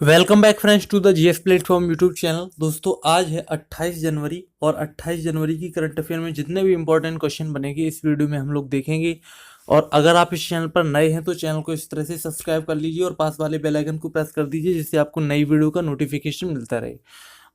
Welcome back friends to the GS platform YouTube channel. दोस्तों आज है 28 जनवरी और 28 जनवरी की करंट अफेयर में जितने भी इंपॉर्टेंट क्वेश्चन बनेंगे इस वीडियो में हम लोग देखेंगे। और अगर आप इस चैनल पर नए हैं तो चैनल को इस तरह से सब्सक्राइब कर लीजिए और पास वाले बेल आइकन को प्रेस कर दीजिए जिससे आपको नई वीडियो का नोटिफिकेशन मिलता रहे।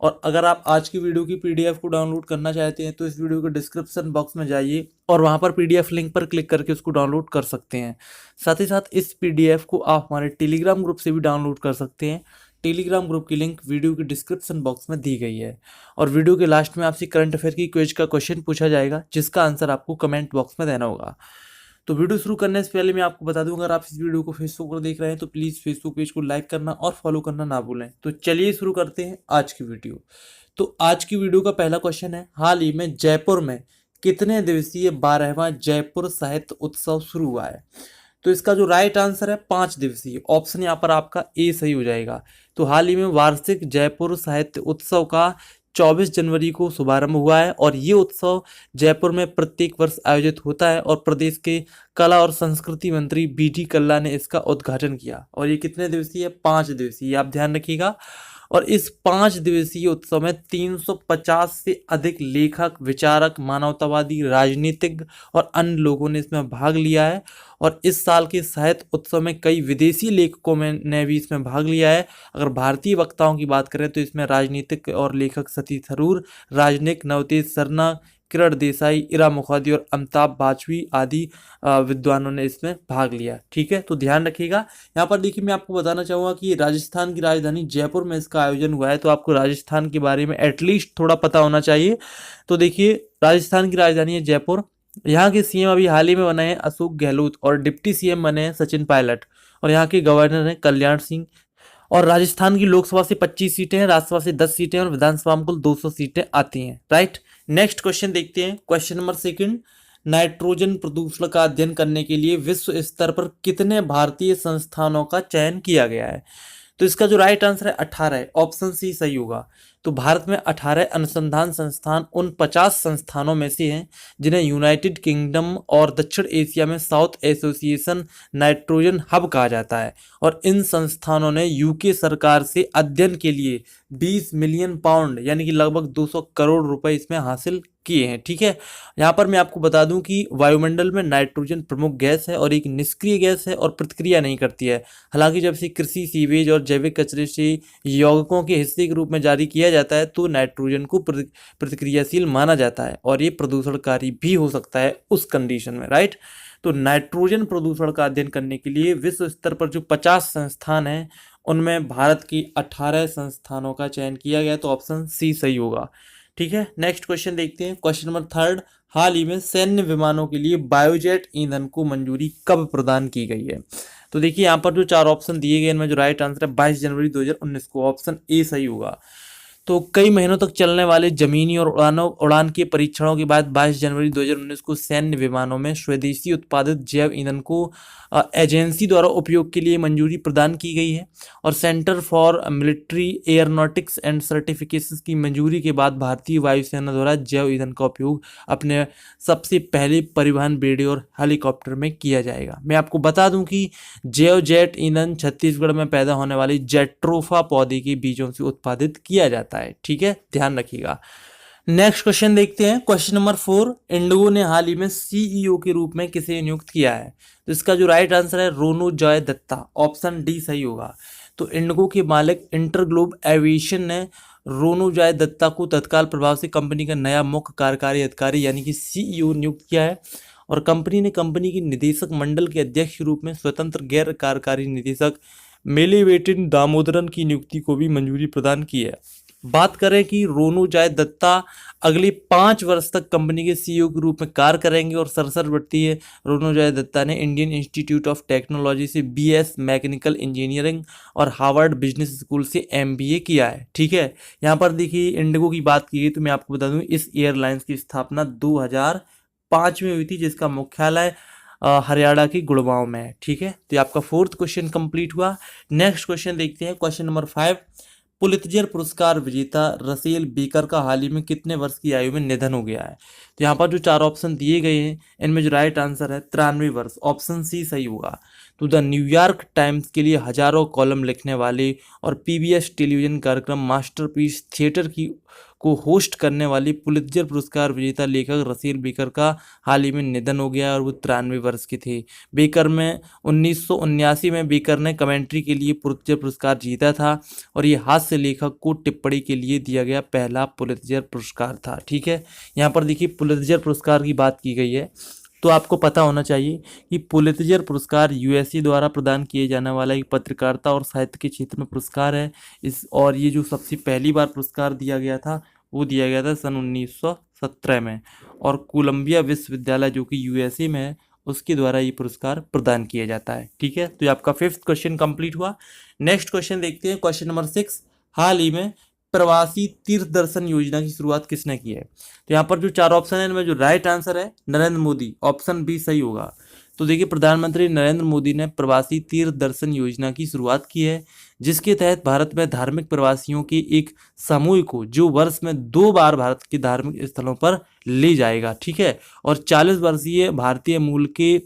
और अगर आप आज की वीडियो की पीडीएफ को डाउनलोड करना चाहते हैं तो इस वीडियो के डिस्क्रिप्शन बॉक्स में जाइए और वहां पर पीडीएफ लिंक पर क्लिक करके उसको डाउनलोड कर सकते हैं। साथ ही साथ इस पीडीएफ को आप हमारे टेलीग्राम ग्रुप से भी डाउनलोड कर सकते हैं। टेलीग्राम ग्रुप की लिंक वीडियो के डिस्क्रिप्शन बॉक्स में दी गई है। और वीडियो के लास्ट में आपसे करंट अफेयर की क्विज का क्वेश्चन पूछा जाएगा जिसका आंसर आपको कमेंट बॉक्स में देना होगा। तो वीडियो शुरू करने से पहले मैं आपको बता दूं, अगर आप इस वीडियो को फेसबुक पर देख रहे हैं तो प्लीज़ फेसबुक पेज को लाइक करना और फॉलो करना ना भूलें। तो चलिए शुरू करते हैं आज की वीडियो। तो आज की वीडियो का पहला क्वेश्चन है, हाल ही में जयपुर में कितने दिवसीय 12वां जयपुर साहित्य उत्सव शुरू हुआ है? तो इसका जो राइट आंसर है 5 दिवसीय। ऑप्शन यहाँ पर आपका ए सही हो जाएगा। तो हाल ही में वार्षिक जयपुर साहित्य उत्सव का 24 जनवरी को शुभारंभ हुआ है और ये उत्सव जयपुर में प्रत्येक वर्ष आयोजित होता है और प्रदेश के कला और संस्कृति मंत्री बीडी कल्ला ने इसका उद्घाटन किया। और ये कितने दिवसीय? 5 दिवसीय, आप ध्यान रखिएगा। और इस 5 दिवसीय उत्सव में 350 से अधिक लेखक, विचारक, मानवतावादी, राजनीतिज्ञ और अन्य लोगों ने इसमें भाग लिया है। और इस साल के साहित्य उत्सव में कई विदेशी लेखकों ने भी इसमें भाग लिया है। अगर भारतीय वक्ताओं की बात करें तो इसमें राजनीतिक और लेखक सती थरूर, राजनयिक नवतेज सरना, किरण देसाई, इरा मुखर्जी और अमिताभ बाजपेयी आदि विद्वानों ने इसमें भाग लिया। ठीक है, तो ध्यान रखिएगा। यहाँ पर देखिए, मैं आपको बताना चाहूँगा कि राजस्थान की राजधानी जयपुर में इसका आयोजन हुआ है, तो आपको राजस्थान के बारे में एटलीस्ट थोड़ा पता होना चाहिए। तो देखिए, राजस्थान की राजधानी है जयपुर। यहाँ के सीएम अभी हाल ही में बने हैं अशोक गहलोत और डिप्टी सीएम बने हैं सचिन पायलट। और यहाँ के गवर्नर हैं कल्याण सिंह। और राजस्थान की लोकसभा से 25 सीटें हैं, राज्यसभा से 10 सीटें और विधानसभा में कुल 200 सीटें आती हैं। राइट, नेक्स्ट क्वेश्चन देखते हैं। क्वेश्चन नंबर सेकंड, नाइट्रोजन प्रदूषण का अध्ययन करने के लिए विश्व स्तर पर कितने भारतीय संस्थानों का चयन किया गया है? तो इसका जो राइट आंसर है 18 है। ऑप्शन सी सही होगा। तो भारत में 18 अनुसंधान संस्थान उन 50 संस्थानों में से हैं जिन्हें यूनाइटेड किंगडम और दक्षिण एशिया में साउथ एसोसिएशन नाइट्रोजन हब कहा जाता है। और इन संस्थानों ने यूके सरकार से अध्ययन के लिए 20 मिलियन पाउंड यानी कि लगभग 200 करोड़ रुपए इसमें हासिल किए हैं। ठीक है, यहाँ पर मैं आपको बता दूं कि वायुमंडल में नाइट्रोजन प्रमुख गैस है और एक निष्क्रिय गैस है और प्रतिक्रिया नहीं करती है। हालांकि जब से कृषि, सीवेज और जैविक कचरे से यौगिकों के हिस्से के रूप में जारी किया जाता है तो नाइट्रोजन को प्रतिक्रियाशील माना जाता है और ये प्रदूषणकारी भी हो सकता है उस कंडीशन में। राइट, तो नाइट्रोजन प्रदूषण का अध्ययन करने के लिए विश्व स्तर पर जो 50 संस्थान हैं उनमें भारत की 18 संस्थानों का चयन किया गया। तो ऑप्शन सी सही होगा। ठीक है, नेक्स्ट क्वेश्चन देखते हैं। क्वेश्चन नंबर थर्ड, हाल ही में सैन्य विमानों के लिए बायोजेट ईंधन को मंजूरी कब प्रदान की गई है? तो देखिए, यहाँ पर जो 4 ऑप्शन दिए गए इनमें जो राइट आंसर है 22 जनवरी 2019 को। ऑप्शन ए सही होगा। तो कई महीनों तक चलने वाले जमीनी और उड़ान के परीक्षणों के बाद 22 जनवरी 2019 को सैन्य विमानों में स्वदेशी उत्पादित जैव ईंधन को एजेंसी द्वारा उपयोग के लिए मंजूरी प्रदान की गई है। और centre for military aeronautics and certification की मंजूरी के बाद भारतीय वायुसेना द्वारा जैव ईंधन का उपयोग अपने सबसे पहले परिवहन बेड़े और हेलीकॉप्टर में किया जाएगा। मैं आपको बता दूं कि जैव जेट ईंधन छत्तीसगढ़ में पैदा होने वाली जेट्रोफा पौधे के बीजों से उत्पादित किया जाता है। ठीक है, ध्यान रखिएगा। नेक्स्ट क्वेश्चन देखते हैं। क्वेश्चन नंबर 4, इंडिगो ने हाल ही में सीईओ के रूप में किसे नियुक्त किया है? तो इसका जो राइट आंसर है रोनू जॉय दत्ता। ऑप्शन डी सही होगा। तो इंडिगो के मालिक इंटरग्लोब एविएशन ने रोनू जॉय दत्ता को तत्काल प्रभाव से कंपनी का नया मुख्य कार्यकारी अधिकारी यानी कि सीईओ नियुक्त किया है। और कंपनी ने कंपनी की निदेशक मंडल के अध्यक्ष के रूप में स्वतंत्र गैर कार्यकारी निदेशक मेलीवेटिन दामोदरन की नियुक्ति को भी मंजूरी प्रदान की है। बात करें कि रोनू जॉय दत्ता अगले 5 वर्ष तक कंपनी के सीईओ के रूप में कार्य करेंगे और सरसर बढ़ती है। रोनू जॉय दत्ता ने इंडियन इंस्टीट्यूट ऑफ टेक्नोलॉजी से बीएस मैकेनिकल इंजीनियरिंग और हार्वर्ड बिजनेस स्कूल से एमबीए किया है। ठीक है, यहाँ पर देखिए इंडिगो की बात की गई तो मैं आपको बता दूं इस एयरलाइंस की स्थापना 2005 में हुई थी जिसका मुख्यालय हरियाणा की गुड़गांव में है। ठीक है, तो ये आपका 4th क्वेश्चन कंप्लीट हुआ। नेक्स्ट क्वेश्चन देखते हैं। क्वेश्चन नंबर 5, पुलित्जर पुरस्कार विजेता रसेल बेकर का हाल ही में कितने वर्ष की आयु में निधन हो गया है? तो यहाँ पर जो 4 ऑप्शन दिए गए हैं इनमें जो राइट आंसर है 93 वर्ष। ऑप्शन सी सही होगा। तो द न्यूयॉर्क टाइम्स के लिए हजारों कॉलम लिखने वाले और पीबीएस टेलीविजन कार्यक्रम मास्टरपीस थिएटर की को होस्ट करने वाली पुलित्जर पुरस्कार विजेता लेखक रसेल बेकर का हाल ही में निधन हो गया और वो 93 वर्ष के थे। बेकर में 1979 में बेकर ने कमेंट्री के लिए पुलित्जर पुरस्कार जीता था और ये हास्य लेखक को टिप्पणी के लिए दिया गया पहला पुलित्जर पुरस्कार था। ठीक है, यहाँ पर देखिए पुलित्जर पुरस्कार की बात की गई है, तो आपको पता होना चाहिए कि पुलित्जर पुरस्कार यूएसए द्वारा प्रदान किए जाने वाला एक पत्रकारिता और साहित्य के क्षेत्र में पुरस्कार है। और ये जो सबसे पहली बार पुरस्कार दिया गया था वो दिया गया था सन 1917 में, और कोलंबिया विश्वविद्यालय जो कि यूएसए में है उसके द्वारा ये पुरस्कार प्रदान किया जाता है। ठीक है, तो ये आपका 5th क्वेश्चन कंप्लीट हुआ। नेक्स्ट क्वेश्चन देखते हैं, क्वेश्चन नंबर 6। हाल ही में प्रवासी तीर्थ दर्शन योजना की शुरुआत किसने की है? तो यहाँ पर जो 4 ऑप्शन है इनमें जो राइट आंसर है नरेंद्र मोदी, ऑप्शन बी सही होगा। तो देखिए प्रधानमंत्री नरेंद्र मोदी ने प्रवासी तीर्थ दर्शन योजना की शुरुआत की है, जिसके तहत भारत में धार्मिक प्रवासियों के एक समूह को जो वर्ष में 2 बार भारत के धार्मिक स्थलों पर ले जाएगा। ठीक है, और 40 वर्षीय भारतीय मूल के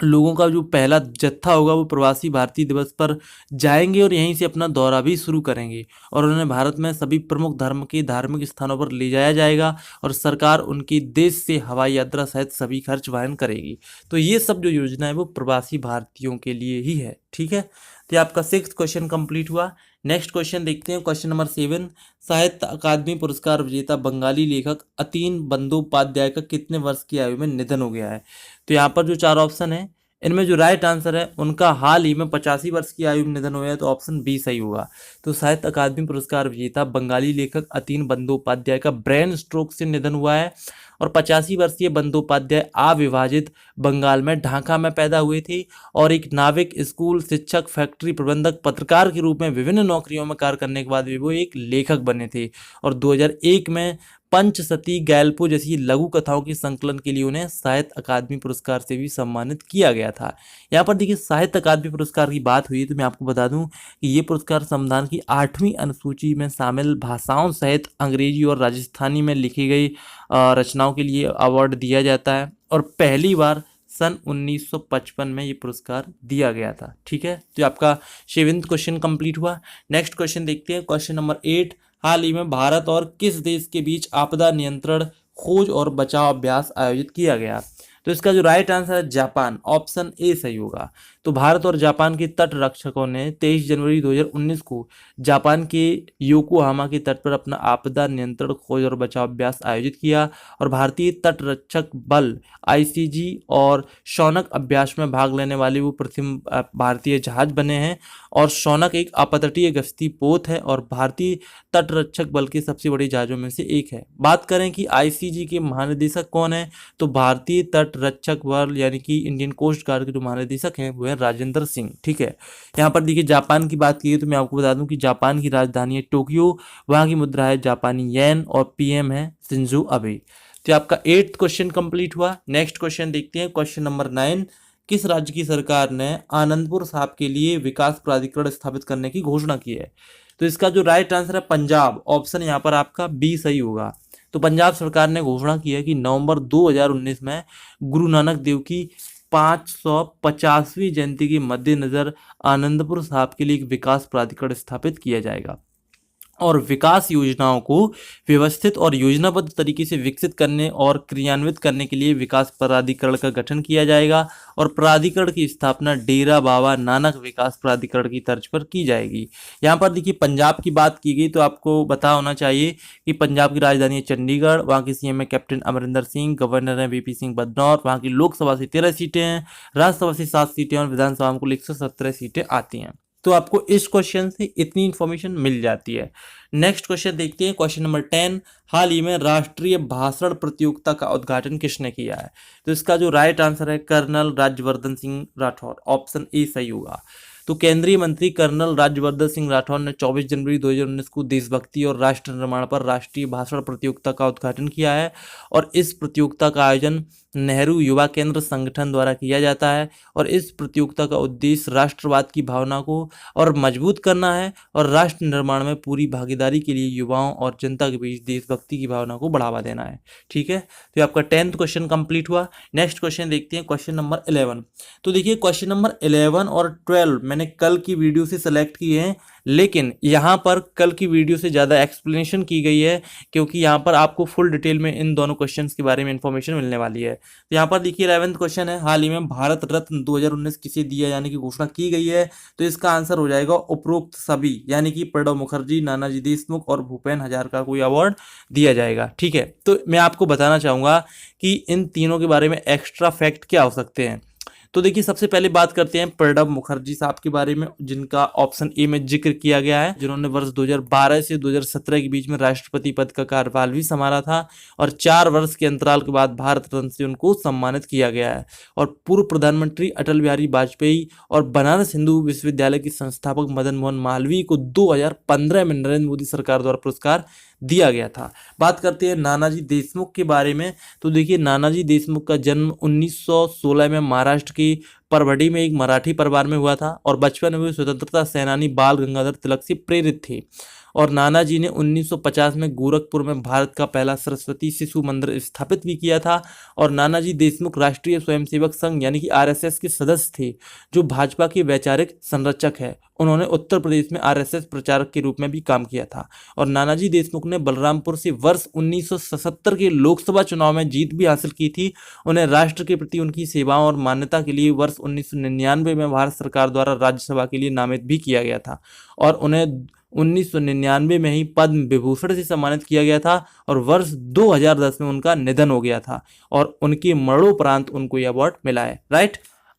लोगों का जो पहला जत्था होगा वो प्रवासी भारतीय दिवस पर जाएंगे और यहीं से अपना दौरा भी शुरू करेंगे और उन्हें भारत में सभी प्रमुख धर्म के धार्मिक स्थानों पर ले जाया जाएगा और सरकार उनके देश से हवाई यात्रा सहित सभी खर्च वहन करेगी। तो ये सब जो योजना है वो प्रवासी भारतीयों के लिए ही है। ठीक है, तो आपका 6th क्वेश्चन कंप्लीट हुआ। नेक्स्ट क्वेश्चन देखते हैं, क्वेश्चन नंबर 7। साहित्य अकादमी पुरस्कार विजेता बंगाली लेखक अतीन बंदोपाध्याय का कितने वर्ष की आयु में निधन हो गया है? तो यहाँ पर जो 4 ऑप्शन है इनमें जो राइट आंसर है उनका हाल ही में 85 वर्ष की आयु में निधन हुआ है, तो ऑप्शन बी सही होगा। तो साहित्य अकादमी पुरस्कार विजेता बंगाली लेखक अतीन बंदोपाध्याय का ब्रेन स्ट्रोक से निधन हुआ है और 85 वर्षीय बंदोपाध्याय अविभाजित बंगाल में ढाका में पैदा हुए थे और एक नाविक, स्कूल शिक्षक, फैक्ट्री प्रबंधक, पत्रकार के रूप में विभिन्न नौकरियों में कार्य करने के बाद भी वो एक लेखक बने थे और 2001 में पंचसती, गैल्पो जैसी लघु कथाओं के संकलन के लिए उन्हें साहित्य अकादमी पुरस्कार से भी सम्मानित किया गया था। यहाँ पर देखिए साहित्य अकादमी पुरस्कार की बात हुई तो मैं आपको बता दूं कि ये पुरस्कार संविधान की 8वीं अनुसूची में शामिल भाषाओं सहित अंग्रेजी और राजस्थानी में लिखी गई रचनाओं के लिए अवार्ड दिया जाता है और पहली बार सन 1955 में ये पुरस्कार दिया गया था। ठीक है, तो आपका 7th क्वेश्चन कंप्लीट हुआ। नेक्स्ट क्वेश्चन देखते हैं, क्वेश्चन नंबर 8। हाल ही में भारत और किस देश के बीच आपदा नियंत्रण, खोज और बचाव अभ्यास आयोजित किया गया? तो इसका जो राइट आंसर है जापान, ऑप्शन ए सही होगा। तो भारत और जापान के तट रक्षकों ने 23 जनवरी 2019 को जापान के योकोहामा के तट पर अपना आपदा नियंत्रण, खोज और बचाव अभ्यास आयोजित किया और भारतीय तट रक्षक बल आईसीजी और शौनक अभ्यास में भाग लेने वाले वो प्रथम भारतीय जहाज बने हैं और शौनक एक अपतटीय गश्ती पोत है और भारतीय तट रक्षक बल के सबसे बड़े जहाजों में से एक है। बात करें कि आईसीजी के महानिदेशक कौन है, तो भारतीय तट रक्षक बल यानी कि इंडियन कोस्ट गार्ड के जो महानिदेशक हैं वो है राजेंद्र सिंह। ठीक है, यहाँ पर देखिए जापान की बात की तो मैं आपको बता दूं कि जापान की राजधानी है टोक्यो, वहाँ की मुद्रा है जापानी येन और पीएम है शिंजो अबे। तो आपका 8th क्वेश्चन कंप्लीट हुआ। नेक्स्ट क्वेश्चन देखते हैं, क्वेश्चन नंबर 9। किस राज्य की सरकार ने आनंदपुर साहिब के लिए विकास प्राधिकरण स्थापित करने की घोषणा की है? तो इसका जो राइट आंसर है पंजाब, ऑप्शन यहाँ पर आपका बी सही होगा। तो पंजाब सरकार ने घोषणा की है कि नवंबर 2019 में गुरु नानक देव की 550वीं जयंती के मद्देनजर आनंदपुर साहिब के लिए एक विकास प्राधिकरण स्थापित किया जाएगा और विकास योजनाओं को व्यवस्थित और योजनाबद्ध तरीके से विकसित करने और क्रियान्वित करने के लिए विकास प्राधिकरण का गठन किया जाएगा और प्राधिकरण की स्थापना डेरा बाबा नानक विकास प्राधिकरण की तर्ज पर की जाएगी। यहाँ पर देखिए पंजाब की बात की गई तो आपको पता होना चाहिए कि पंजाब की राजधानी है चंडीगढ़, वहाँ के सीएम है कैप्टन अमरिंदर सिंह, गवर्नर है वीपी सिंह बदनौर, वहाँ की लोकसभा से 13 सीटें हैं, राज्यसभा से 7 सीटें और विधानसभा में कुल 117 सीटें आती हैं। तो आपको इस क्वेश्चन से इतनी इन्फॉर्मेशन मिल जाती है। नेक्स्ट क्वेश्चन देखते हैं, क्वेश्चन नंबर 10। हाल ही में राष्ट्रीय भाषण प्रतियोगिता का उद्घाटन किसने किया है? तो इसका जो राइट आंसर है colonel Rajyavardhan Singh Rathore, option A सही होगा। तो केंद्रीय मंत्री कर्नल राज्यवर्धन सिंह राठौर ने 24 जनवरी 2019 को देशभक्ति और राष्ट्र निर्माण पर राष्ट्रीय भाषण प्रतियोगिता का उद्घाटन किया है। और इस प्रतियोगिता का आयोजन नेहरू युवा केंद्र संगठन द्वारा किया जाता है। और इस प्रतियोगिता का उद्देश्य राष्ट्रवाद की भावना को और मजबूत करना है और राष्ट्र निर्माण में पूरी भागीदारी के लिए युवाओं और जनता के बीच देशभक्ति की भावना को बढ़ावा देना है। ठीक है, तो आपका 10th क्वेश्चन कंप्लीट हुआ। नेक्स्ट क्वेश्चन देखते हैं, क्वेश्चन नंबर 11। तो देखिए क्वेश्चन नंबर 11 और 12 मैंने कल की वीडियो से सेलेक्ट किए हैं, लेकिन यहाँ पर कल की वीडियो से ज़्यादा एक्सप्लेनेशन की गई है, क्योंकि यहाँ पर आपको फुल डिटेल में इन दोनों क्वेश्चंस के बारे में इंफॉर्मेशन मिलने वाली है। तो यहाँ पर देखिए 11th क्वेश्चन है, हाल ही में भारत रत्न 2019 किसे दिया जाने की घोषणा की गई है। तो इसका आंसर हो जाएगा उपरोक्त सभी, यानी कि प्रणब मुखर्जी, नानाजी देशमुख और भूपेन हजारिका को अवार्ड दिया जाएगा। ठीक है, तो मैं आपको बताना चाहूँगा कि इन तीनों के बारे में एक्स्ट्रा फैक्ट क्या हो सकते हैं। तो देखिए सबसे पहले बात करते हैं प्रणब मुखर्जी साहब के बारे में, जिनका ऑप्शन ए में जिक्र किया गया है, जिन्होंने वर्ष 2012 से 2017 के बीच में राष्ट्रपति पद का कार्यकाल भी संभाला था और 4 वर्ष के अंतराल के बाद भारत रत्न से उनको सम्मानित किया गया है। और पूर्व प्रधानमंत्री अटल बिहारी वाजपेयी और बनारस हिंदू विश्वविद्यालय के संस्थापक मदन मोहन मालवीय को 2015 में नरेंद्र मोदी सरकार द्वारा पुरस्कार दिया गया था। बात करते हैं नानाजी देशमुख के बारे में। तो देखिए नानाजी देशमुख का जन्म 1916 में महाराष्ट्र की परभड़ी में एक मराठी परिवार में हुआ था और बचपन में वे स्वतंत्रता सेनानी बाल गंगाधर तिलक से प्रेरित थे। और नानाजी ने 1950 में गोरखपुर में भारत का पहला सरस्वती शिशु मंदिर स्थापित भी किया था। और नानाजी देशमुख राष्ट्रीय स्वयंसेवक संघ यानी कि आरएसएस के सदस्य थे, जो भाजपा के वैचारिक संरक्षक है। उन्होंने उत्तर प्रदेश में आरएसएस प्रचारक के रूप में भी काम किया था। और नानाजी देशमुख ने बलरामपुर से वर्ष 1977 के लोकसभा चुनाव में जीत भी हासिल की थी। उन्हें राष्ट्र के प्रति उनकी सेवाओं और मान्यता के लिए वर्ष 1999 में भारत सरकार द्वारा राज्यसभा के लिए नामित भी किया गया था। और उन्हें 1999 में ही पद्म विभूषण से सम्मानित किया गया था और वर्ष 2010 में उनका निधन हो गया था और उनके मरणोपरांत उनको यह अवार्ड मिला है। राइट,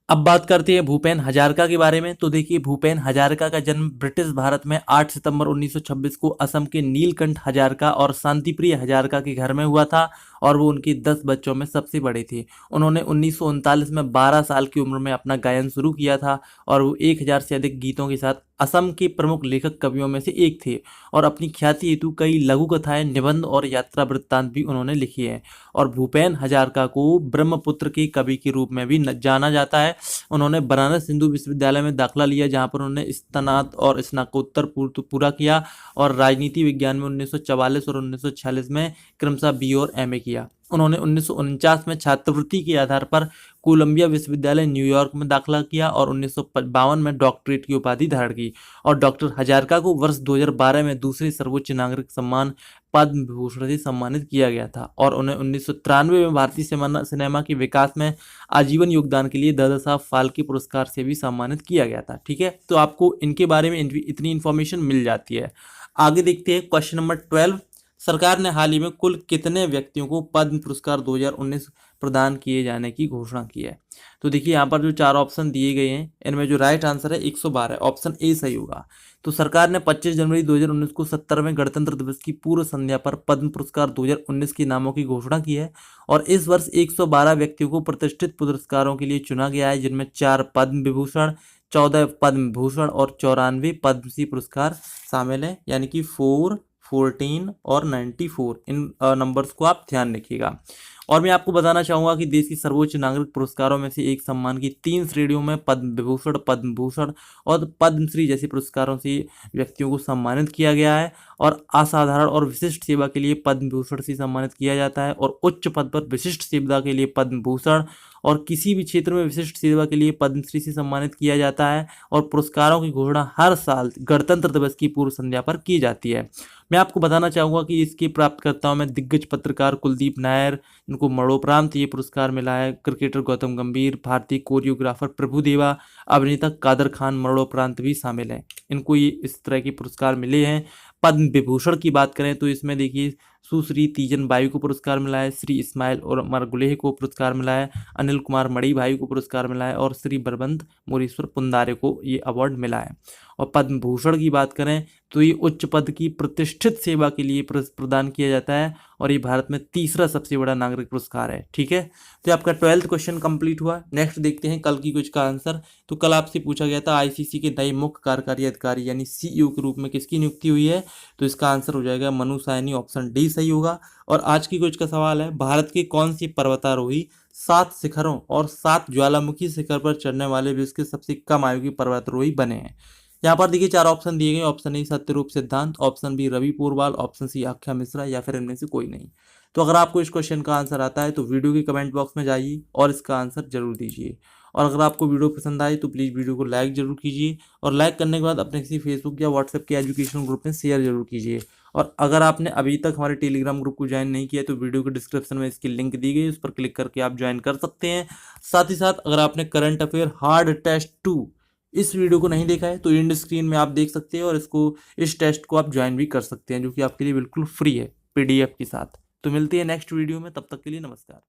अब बात करते हैं भूपेन हजारिका के बारे में। तो देखिए भूपेन हजारिका का जन्म ब्रिटिश भारत में 8 सितंबर 1926 को असम के नीलकंठ हजारिका और शांतिप्रिय हजारिका के घर में हुआ था और वो उनके 10 बच्चों में सबसे बड़े थे। उन्होंने 1939 में 12 साल की उम्र में अपना गायन शुरू किया था और वो 1000 से अधिक गीतों के साथ असम के प्रमुख लेखक कवियों में से एक थे। और अपनी ख्याति हेतु कई लघु कथाएं, निबंध और यात्रा वृत्तांत भी उन्होंने लिखी है। और भूपेन हजारिका को ब्रह्मपुत्र के कवि के रूप में भी जाना जाता है। उन्होंने बनारस हिंदू विश्वविद्यालय में दाखिला लिया, जहां पर उन्होंने स्नातक और स्नातकोत्तर पूरा किया और राजनीति विज्ञान में 1944 और 1946 में क्रमशः बी और एमए किया। उन्होंने 1949 में छात्रवृत्ति के आधार पर कोलंबिया विश्वविद्यालय न्यूयॉर्क में दाखिला किया और 1952 में डॉक्टरेट की उपाधि धारण की। और डॉक्टर हजारिका को वर्ष 2012 में दूसरे सर्वोच्च नागरिक सम्मान पद्म विभूषण से सम्मानित किया गया था। और उन्हें 1993 में भारतीय सिनेमा के विकास में आजीवन योगदान के लिए दादा साहब फाल्के पुरस्कार से भी सम्मानित किया गया था। ठीक है, तो आपको इनके बारे में इतनी इन्फॉर्मेशन मिल जाती है। आगे देखते हैं क्वेश्चन नंबर 12। सरकार ने हाल ही में कुल कितने व्यक्तियों को पद्म पुरस्कार 2019 प्रदान किए जाने की घोषणा की है। तो देखिए यहाँ पर जो 4 ऑप्शन दिए गए हैं, इनमें जो राइट आंसर है 112, ऑप्शन ए सही होगा। तो सरकार ने 25 जनवरी 2019 को 70वें गणतंत्र दिवस की पूर्व संध्या पर पद्म पुरस्कार 2019 के नामों की घोषणा की है। और इस वर्ष 112 व्यक्तियों को प्रतिष्ठित पुरस्कारों के लिए चुना गया है, जिनमें 4 पद्म विभूषण, 14 पद्म भूषण और 94 पद्मश्री पुरस्कार शामिल हैं, यानी कि 4, 14 और 94 इन नंबर्स को आप ध्यान रखिएगा। और मैं आपको बताना चाहूँगा कि देश की सर्वोच्च नागरिक पुरस्कारों में से एक सम्मान की 3 श्रेणियों में पद्म विभूषण, पद्म भूषण और पद्मश्री जैसे पुरस्कारों से व्यक्तियों को सम्मानित किया गया है। और असाधारण और विशिष्ट सेवा के लिए पद्म भूषण से सम्मानित किया जाता है और उच्च पद पर विशिष्ट सेवा के लिए पद्म भूषण और किसी भी क्षेत्र में विशिष्ट सेवा के लिए पद्मश्री से सम्मानित किया जाता है। और पुरस्कारों की घोषणा हर साल गणतंत्र दिवस की पूर्व संध्या पर की जाती है। मैं आपको बताना चाहूँगा कि इसके प्राप्तकर्ताओं में दिग्गज पत्रकार कुलदीप नायर, इनको मरणोपरांत ये पुरस्कार मिला है, क्रिकेटर गौतम गंभीर, भारतीय कोरियोग्राफर प्रभुदेवा, अभिनेता कादर खान मरणोपरांत भी शामिल हैं। इनको ये इस तरह के पुरस्कार मिले हैं। पद्म विभूषण की बात करें तो इसमें देखिए सुश्री तीजन बाई को पुरस्कार मिला है, श्री इस्माइल और मरगुलेह को पुरस्कार मिला है, अनिल कुमार मणि भाई को पुरस्कार मिला है और श्री बलवंत मोरेश्वर पुंदारे को ये अवार्ड मिला है। और पद्म भूषण की बात करें तो ये उच्च पद की प्रतिष्ठित सेवा के लिए प्रदान किया जाता है और ये भारत में तीसरा सबसे बड़ा नागरिक पुरस्कार है। ठीक है, तो आपका 12th क्वेश्चन कंप्लीट हुआ। नेक्स्ट देखते हैं कल की कुछ का आंसर। तो कल आपसे पूछा गया था आईसीसी के नए मुख्य कार्यकारी अधिकारी यानी सीईओ के रूप में किसकी नियुक्ति हुई है, तो इसका आंसर हो जाएगा मनु सायनी, ऑप्शन डी सही होगा। और आज की कुछ का सवाल है, भारत की कौन सी पर्वतारोही 7 शिखरों और 7 ज्वालामुखी शिखर पर चढ़ने वाले विश्व के सबसे कम आयु के पर्वतारोही बने हैं। यहाँ पर देखिए 4 ऑप्शन दिए गए, option A Satyaroop Siddhant, option B Ravi Purwal, option C Akhya Mishra या फिर इनमें से कोई नहीं। तो अगर आपको इस क्वेश्चन का आंसर आता है तो वीडियो के कमेंट बॉक्स में जाइए और इसका आंसर जरूर दीजिए। और अगर आपको वीडियो पसंद आए तो प्लीज़ वीडियो को लाइक जरूर कीजिए और लाइक करने के बाद अपने किसी फेसबुक या व्हाट्सएप के एजुकेशन ग्रुप में शेयर जरूर कीजिए। और अगर आपने अभी तक हमारे टेलीग्राम ग्रुप को ज्वाइन नहीं किया तो वीडियो के डिस्क्रिप्शन में इसकी लिंक दी गई, उस पर क्लिक करके आप ज्वाइन कर सकते हैं। साथ ही साथ अगर आपने करंट अफेयर हार्ड टेस्ट 2 इस वीडियो को नहीं देखा है तो एंड स्क्रीन में आप देख सकते हैं और इस टेस्ट को आप ज्वाइन भी कर सकते हैं, जो कि आपके लिए बिल्कुल फ्री है पीडीएफ के साथ। तो मिलती है नेक्स्ट वीडियो में, तब तक के लिए नमस्कार।